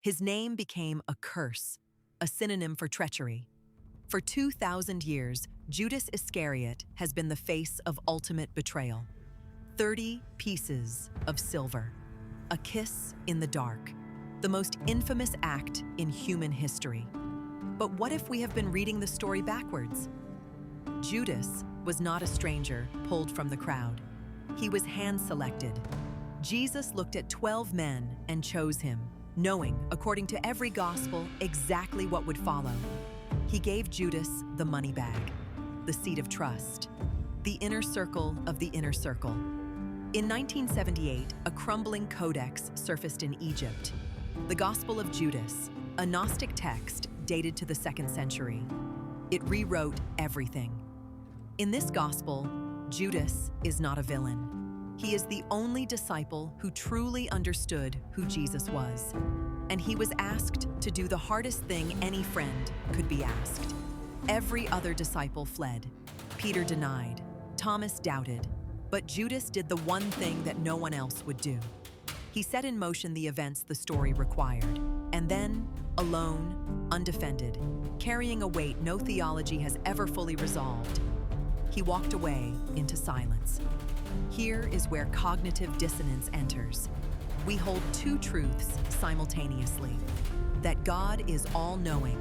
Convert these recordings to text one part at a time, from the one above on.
His name became a curse, a synonym for treachery. For 2,000 years, Judas Iscariot has been the face of ultimate betrayal. 30 pieces of silver. A kiss in the dark. The most infamous act in human history. But what if we have been reading the story backwards? Judas was not a stranger pulled from the crowd. He was hand-selected. Jesus looked at 12 men and chose him, knowing, according to every gospel, exactly what would follow. He gave Judas the money bag, the seat of trust, the inner circle of the inner circle. In 1978, a crumbling codex surfaced in Egypt, the Gospel of Judas, a Gnostic text dated to the 2nd century. It rewrote everything. In this gospel, Judas is not a villain. He is the only disciple who truly understood who Jesus was. And he was asked to do the hardest thing any friend could be asked. Every other disciple fled. Peter denied. Thomas doubted. But Judas did the one thing that no one else would do. He set in motion the events the story required. And then, alone, undefended, carrying a weight no theology has ever fully resolved, he walked away into silence. Here is where cognitive dissonance enters. We hold two truths simultaneously: that God is all-knowing,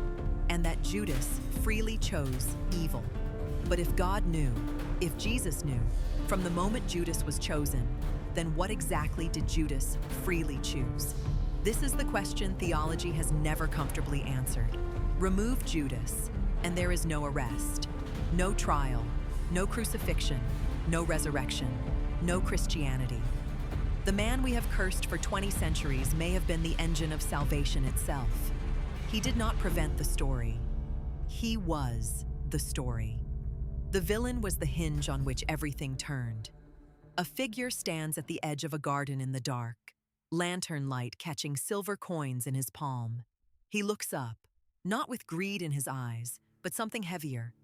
and that Judas freely chose evil. But if God knew, if Jesus knew, from the moment Judas was chosen, then what exactly did Judas freely choose? This is the question theology has never comfortably answered. Remove Judas, and there is no arrest, no trial, no crucifixion, no resurrection, no Christianity. The man we have cursed for 20 centuries may have been the engine of salvation itself. He did not prevent the story. He was the story. The villain was the hinge on which everything turned. A figure stands at the edge of a garden in the dark, lantern light catching silver coins in his palm. He looks up, not with greed in his eyes, but something heavier,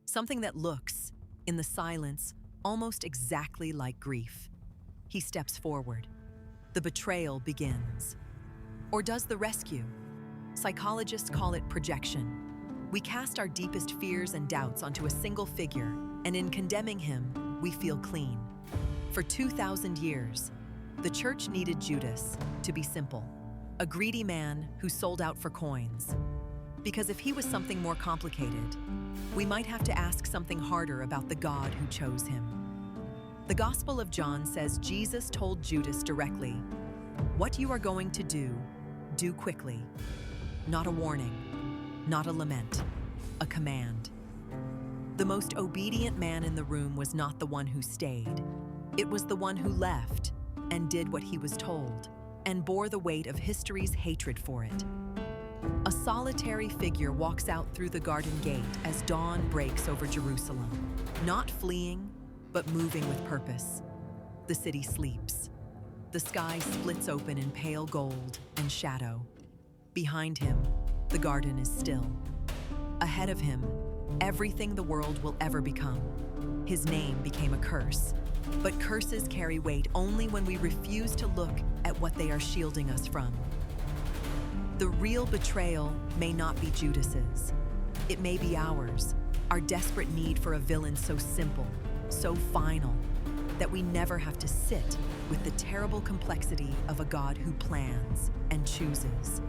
something that looks, in the silence, almost exactly like grief. He steps forward. The betrayal begins. Or does the rescue? Psychologists call it projection. We cast our deepest fears and doubts onto a single figure, and in condemning him, we feel clean. For 2,000 years, the church needed Judas to be simple, a greedy man who sold out for coins. Because if he was something more complicated, we might have to ask something harder about the God who chose him. The Gospel of John says Jesus told Judas directly, "What you are going to do quickly." Not a warning, not a lament, a command. The most obedient man in the room was not the one who stayed. It was the one who left and did what he was told, and bore the weight of history's hatred for it. A solitary figure walks out through the garden gate as dawn breaks over Jerusalem, not fleeing, but moving with purpose. The city sleeps. The sky splits open in pale gold and shadow. Behind him, the garden is still. Ahead of him, everything the world will ever become. His name became a curse. But curses carry weight only when we refuse to look at what they are shielding us from. The real betrayal may not be Judas's. It may be ours, our desperate need for a villain so simple, so final, that we never have to sit with the terrible complexity of a God who plans and chooses